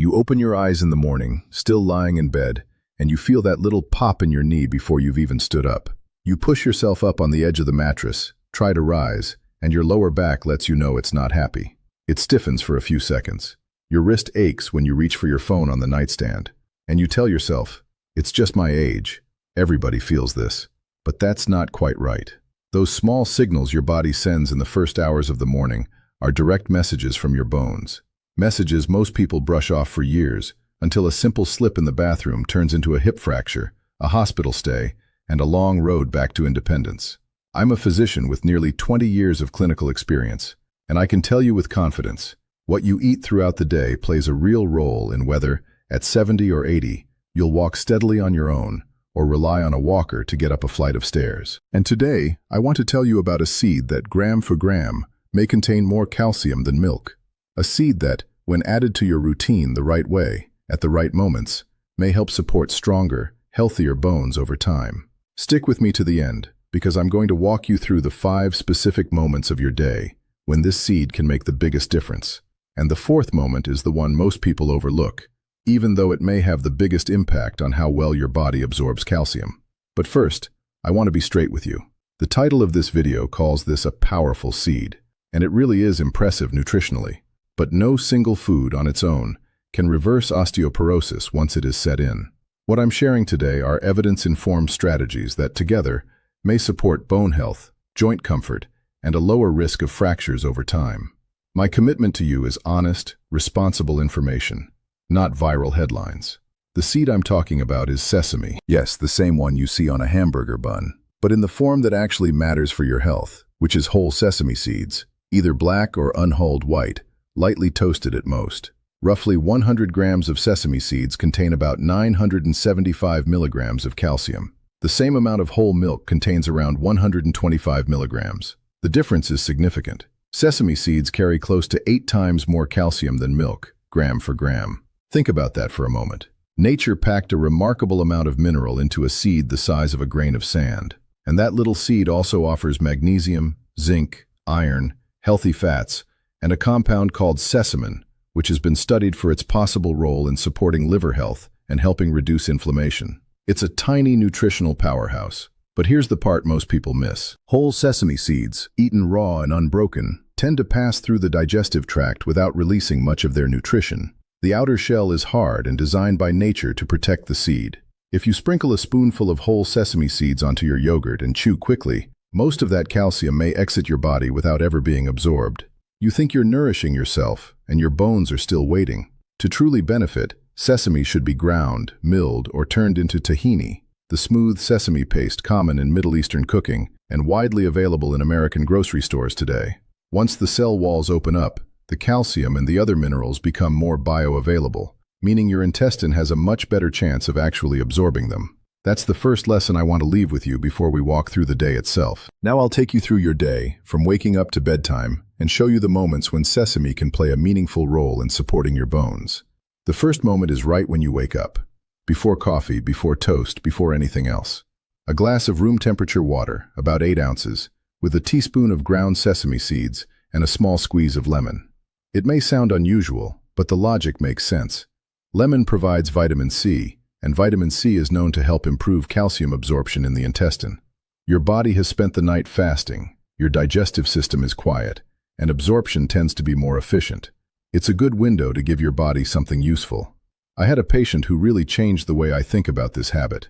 You open your eyes in the morning, still lying in bed, and you feel that little pop in your knee before you've even stood up. You push yourself up on the edge of the mattress, try to rise, and your lower back lets you know it's not happy. It stiffens for a few seconds. Your wrist aches when you reach for your phone on the nightstand, and you tell yourself, "It's just my age. Everybody feels this." But that's not quite right. Those small signals your body sends in the first hours of the morning are direct messages from your bones. Messages most people brush off for years, until a simple slip in the bathroom turns into a hip fracture, a hospital stay, and a long road back to independence. I'm a physician with nearly 20 years of clinical experience, and I can tell you with confidence, what you eat throughout the day plays a real role in whether, at 70 or 80, you'll walk steadily on your own, or rely on a walker to get up a flight of stairs. And today, I want to tell you about a seed that, gram for gram, may contain more calcium than milk. A seed that, when added to your routine the right way, at the right moments, may help support stronger, healthier bones over time. Stick with me to the end, because I'm going to walk you through the 5 specific moments of your day when this seed can make the biggest difference. And the 4th moment is the one most people overlook, even though it may have the biggest impact on how well your body absorbs calcium. But first, I want to be straight with you. The title of this video calls this a powerful seed, and it really is impressive nutritionally. But no single food on its own can reverse osteoporosis once it is set in. What I'm sharing today are evidence-informed strategies that together may support bone health, joint comfort, and a lower risk of fractures over time. My commitment to you is honest, responsible information, not viral headlines. The seed I'm talking about is sesame. Yes, the same one you see on a hamburger bun, but in the form that actually matters for your health, which is whole sesame seeds, either black or unhulled white, lightly toasted at most. Roughly 100 grams of sesame seeds contain about 975 milligrams of calcium. The same amount of whole milk contains around 125 milligrams. The difference is significant. Sesame seeds carry close to 8 times more calcium than milk, gram for gram. Think about that for a moment. Nature packed a remarkable amount of mineral into a seed the size of a grain of sand. And that little seed also offers magnesium, zinc, iron, healthy fats, and a compound called sesamin, which has been studied for its possible role in supporting liver health and helping reduce inflammation. It's a tiny nutritional powerhouse. But here's the part most people miss. Whole sesame seeds, eaten raw and unbroken, tend to pass through the digestive tract without releasing much of their nutrition. The outer shell is hard and designed by nature to protect the seed. If you sprinkle a spoonful of whole sesame seeds onto your yogurt and chew quickly, most of that calcium may exit your body without ever being absorbed. You think you're nourishing yourself, and your bones are still waiting. To truly benefit, sesame should be ground, milled, or turned into tahini, the smooth sesame paste common in Middle Eastern cooking and widely available in American grocery stores today. Once the cell walls open up, the calcium and the other minerals become more bioavailable, meaning your intestine has a much better chance of actually absorbing them. That's the first lesson I want to leave with you before we walk through the day itself. Now I'll take you through your day, from waking up to bedtime, and show you the moments when sesame can play a meaningful role in supporting your bones. The first moment is right when you wake up. Before coffee, before toast, before anything else. A glass of room-temperature water, about 8 ounces, with a teaspoon of ground sesame seeds and a small squeeze of lemon. It may sound unusual, but the logic makes sense. Lemon provides vitamin C, and vitamin C is known to help improve calcium absorption in the intestine. Your body has spent the night fasting, your digestive system is quiet, and absorption tends to be more efficient. It's a good window to give your body something useful. I had a patient who really changed the way I think about this habit.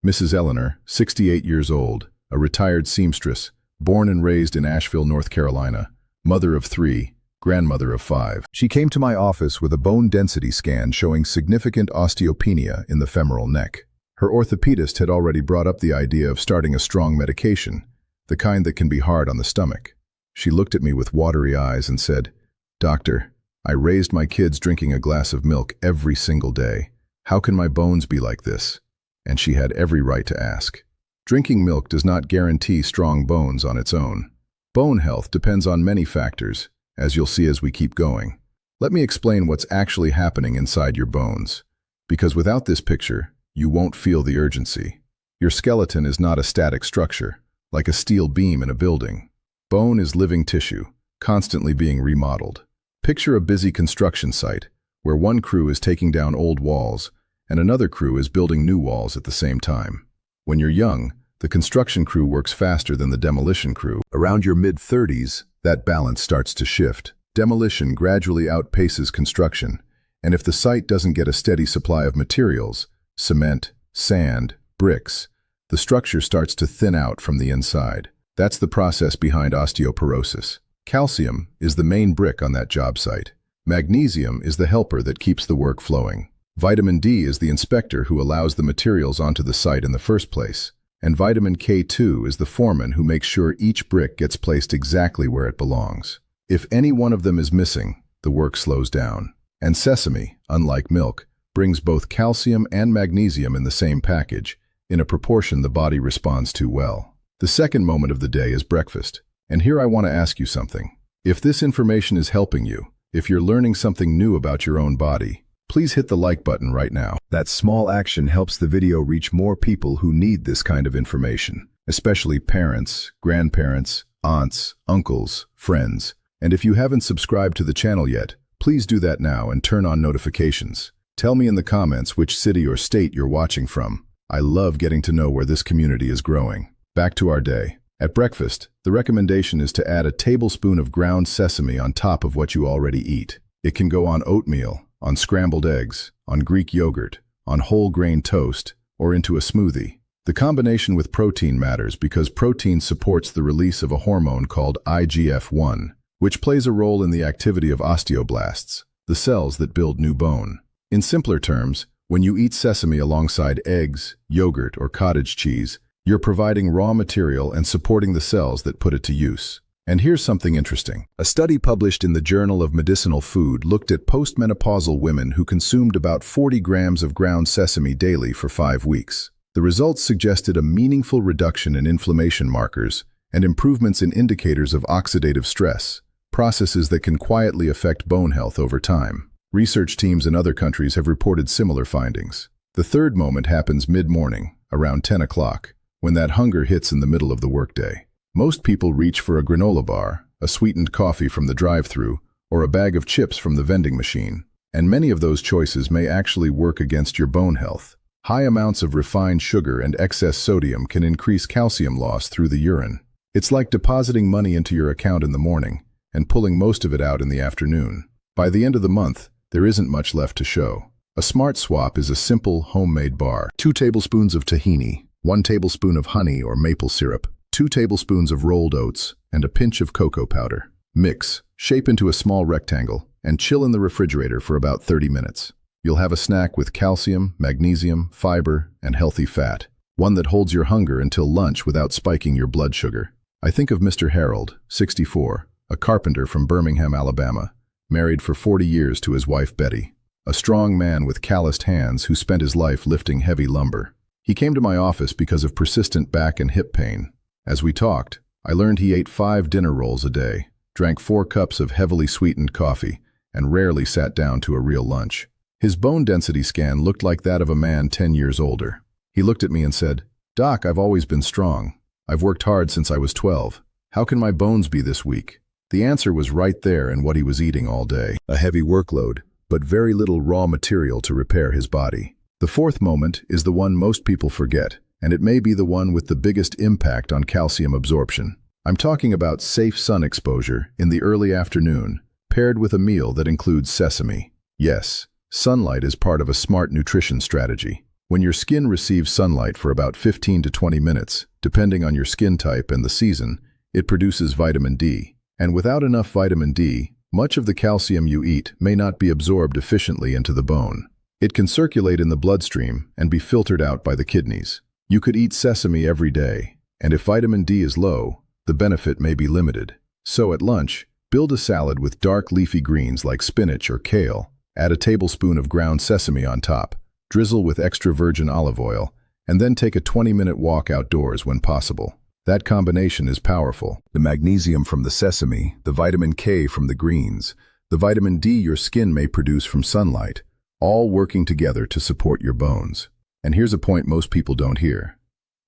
Mrs. Eleanor, 68 years old, a retired seamstress, born and raised in Asheville, North Carolina, mother of 3, grandmother of 5. She came to my office with a bone density scan showing significant osteopenia in the femoral neck. Her orthopedist had already brought up the idea of starting a strong medication, the kind that can be hard on the stomach. She looked at me with watery eyes and said, "Doctor, I raised my kids drinking a glass of milk every single day. How can my bones be like this?" And she had every right to ask. Drinking milk does not guarantee strong bones on its own. Bone health depends on many factors, as you'll see as we keep going. Let me explain what's actually happening inside your bones. Because without this picture, you won't feel the urgency. Your skeleton is not a static structure, like a steel beam in a building. Bone is living tissue, constantly being remodeled. Picture a busy construction site, where one crew is taking down old walls and another crew is building new walls at the same time. When you're young, the construction crew works faster than the demolition crew. Around your mid-30s, that balance starts to shift. Demolition gradually outpaces construction, and if the site doesn't get a steady supply of materials, cement, sand, bricks, the structure starts to thin out from the inside. That's the process behind osteoporosis. Calcium is the main brick on that job site. Magnesium is the helper that keeps the work flowing. Vitamin D is the inspector who allows the materials onto the site in the first place. And vitamin K2 is the foreman who makes sure each brick gets placed exactly where it belongs. If any one of them is missing, the work slows down. And sesame, unlike milk, brings both calcium and magnesium in the same package, in a proportion the body responds to well. The second moment of the day is breakfast. And here I want to ask you something. If this information is helping you, if you're learning something new about your own body, please hit the like button right now. That small action helps the video reach more people who need this kind of information, especially parents, grandparents, aunts, uncles, friends. And if you haven't subscribed to the channel yet, please do that now and turn on notifications. Tell me in the comments which city or state you're watching from. I love getting to know where this community is growing. Back to our day. At breakfast, the recommendation is to add a tablespoon of ground sesame on top of what you already eat. It can go on oatmeal, on scrambled eggs, on Greek yogurt, on whole grain toast, or into a smoothie. The combination with protein matters because protein supports the release of a hormone called IGF-1, which plays a role in the activity of osteoblasts, the cells that build new bone. In simpler terms, when you eat sesame alongside eggs, yogurt, or cottage cheese, you're providing raw material and supporting the cells that put it to use. And here's something interesting. A study published in the Journal of Medicinal Food looked at postmenopausal women who consumed about 40 grams of ground sesame daily for 5 weeks. The results suggested a meaningful reduction in inflammation markers and improvements in indicators of oxidative stress, processes that can quietly affect bone health over time. Research teams in other countries have reported similar findings. The third moment happens mid-morning, around 10 o'clock, when that hunger hits in the middle of the workday. Most people reach for a granola bar, a sweetened coffee from the drive-thru, or a bag of chips from the vending machine. And many of those choices may actually work against your bone health. High amounts of refined sugar and excess sodium can increase calcium loss through the urine. It's like depositing money into your account in the morning and pulling most of it out in the afternoon. By the end of the month, there isn't much left to show. A smart swap is a simple, homemade bar. 2 tablespoons of tahini, 1 tablespoon of honey or maple syrup, 2 tablespoons of rolled oats, and a pinch of cocoa powder. Mix, shape into a small rectangle, and chill in the refrigerator for about 30 minutes. You'll have a snack with calcium, magnesium, fiber, and healthy fat. One that holds your hunger until lunch without spiking your blood sugar. I think of Mr. Harold, 64, a carpenter from Birmingham, Alabama, married for 40 years to his wife Betty. A strong man with calloused hands who spent his life lifting heavy lumber. He came to my office because of persistent back and hip pain. As we talked, I learned he ate 5 dinner rolls a day, drank 4 cups of heavily sweetened coffee, and rarely sat down to a real lunch. His bone density scan looked like that of a man 10 years older. He looked at me and said, "Doc, I've always been strong. I've worked hard since I was 12. How can my bones be this weak?" The answer was right there in what he was eating all day. A heavy workload, but very little raw material to repair his body. The fourth moment is the one most people forget, and it may be the one with the biggest impact on calcium absorption. I'm talking about safe sun exposure in the early afternoon, paired with a meal that includes sesame. Yes, sunlight is part of a smart nutrition strategy. When your skin receives sunlight for about 15 to 20 minutes, depending on your skin type and the season, it produces vitamin D. And without enough vitamin D, much of the calcium you eat may not be absorbed efficiently into the bone. It can circulate in the bloodstream and be filtered out by the kidneys. You could eat sesame every day, and if vitamin D is low, the benefit may be limited. So at lunch, build a salad with dark leafy greens like spinach or kale, add a tablespoon of ground sesame on top, drizzle with extra virgin olive oil, and then take a 20-minute walk outdoors when possible. That combination is powerful. The magnesium from the sesame, the vitamin K from the greens, the vitamin D your skin may produce from sunlight, all working together to support your bones. And here's a point most people don't hear.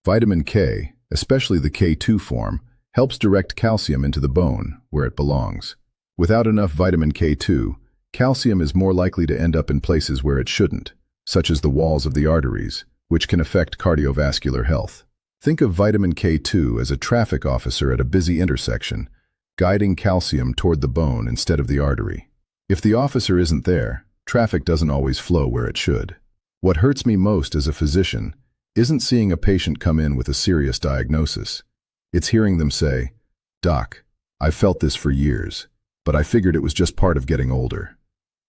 Vitamin K, especially the K2 form, helps direct calcium into the bone, where it belongs. Without enough vitamin K2, Calcium is more likely to end up in places where it shouldn't, such as the walls of the arteries, which can affect cardiovascular health. Think of vitamin K2 as a traffic officer at a busy intersection, guiding calcium toward the bone instead of the artery. If the officer isn't there, traffic doesn't always flow where it should. What hurts me most as a physician isn't seeing a patient come in with a serious diagnosis. It's hearing them say, "Doc, I've felt this for years, but I figured it was just part of getting older."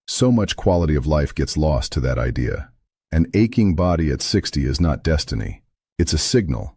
So much quality of life gets lost to that idea. An aching body at 60 is not destiny. It's a signal.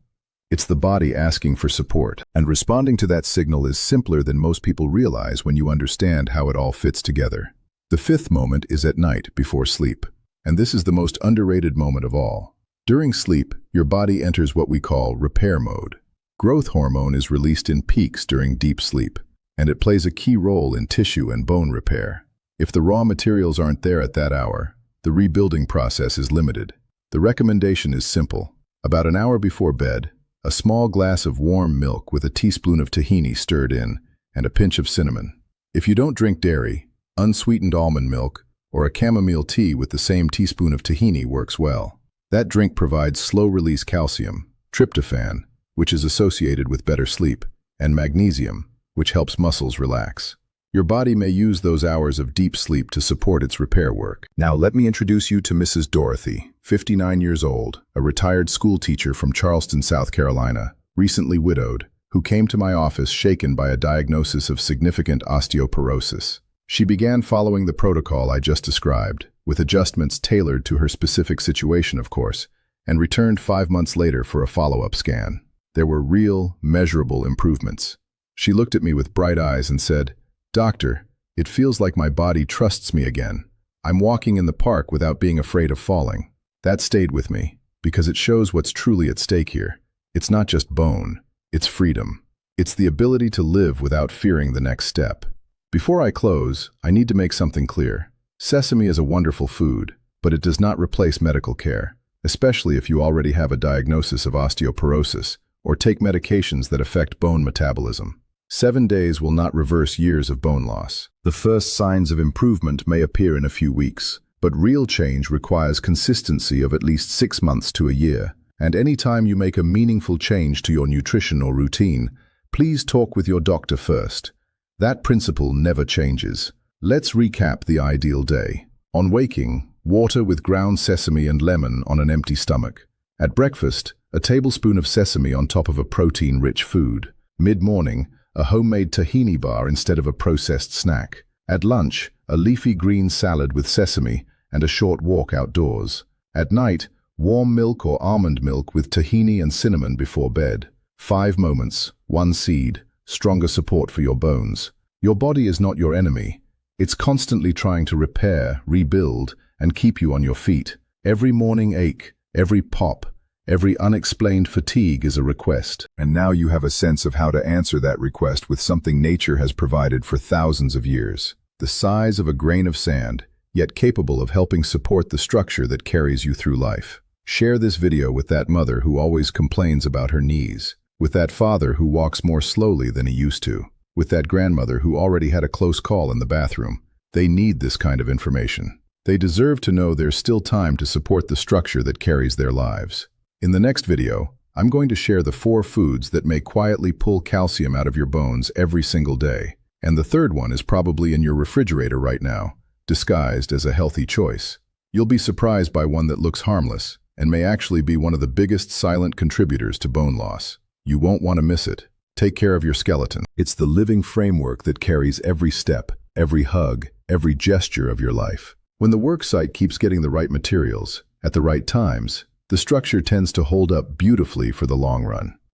It's the body asking for support. And responding to that signal is simpler than most people realize when you understand how it all fits together. The fifth moment is at night before sleep. And this is the most underrated moment of all. During sleep, your body enters what we call repair mode. Growth hormone is released in peaks during deep sleep, and it plays a key role in tissue and bone repair. If the raw materials aren't there at that hour, the rebuilding process is limited. The recommendation is simple. About an hour before bed, a small glass of warm milk with a teaspoon of tahini stirred in and a pinch of cinnamon. If you don't drink dairy, unsweetened almond milk or a chamomile tea with the same teaspoon of tahini works well. That drink provides slow-release calcium, tryptophan, which is associated with better sleep, and magnesium, which helps muscles relax. Your body may use those hours of deep sleep to support its repair work. Now let me introduce you to Mrs. Dorothy, 59 years old, a retired school teacher from Charleston, South Carolina, recently widowed, who came to my office shaken by a diagnosis of significant osteoporosis. She began following the protocol I just described, with adjustments tailored to her specific situation, of course, and returned 5 months later for a follow-up scan. There were real, measurable improvements. She looked at me with bright eyes and said, "Doctor, it feels like my body trusts me again. I'm walking in the park without being afraid of falling." That stayed with me, because it shows what's truly at stake here. It's not just bone, it's freedom. It's the ability to live without fearing the next step. Before I close, I need to make something clear. Sesame is a wonderful food, but it does not replace medical care, especially if you already have a diagnosis of osteoporosis or take medications that affect bone metabolism. 7 days will not reverse years of bone loss. The first signs of improvement may appear in a few weeks, but real change requires consistency of at least 6 months to a year. And anytime you make a meaningful change to your nutrition or routine, please talk with your doctor first. That principle never changes. Let's recap the ideal day. On waking, water with ground sesame and lemon on an empty stomach. At breakfast, a tablespoon of sesame on top of a protein-rich food. Mid-morning, a homemade tahini bar instead of a processed snack. At lunch, a leafy green salad with sesame and a short walk outdoors. At night, warm milk or almond milk with tahini and cinnamon before bed. 5 moments, 1 seed, stronger support for your bones. Your body is not your enemy. It's constantly trying to repair, rebuild, and keep you on your feet. Every morning ache, every pop, every unexplained fatigue is a request. And now you have a sense of how to answer that request with something nature has provided for thousands of years. The size of a grain of sand, yet capable of helping support the structure that carries you through life. Share this video with that mother who always complains about her knees, with that father who walks more slowly than he used to, with that grandmother who already had a close call in the bathroom. They need this kind of information. They deserve to know there's still time to support the structure that carries their lives. In the next video, I'm going to share the 4 foods that may quietly pull calcium out of your bones every single day. And the third one is probably in your refrigerator right now, disguised as a healthy choice. You'll be surprised by one that looks harmless and may actually be one of the biggest silent contributors to bone loss. You won't want to miss it. Take care of your skeleton. It's the living framework that carries every step, every hug, every gesture of your life. When the work site keeps getting the right materials, at the right times, the structure tends to hold up beautifully for the long run.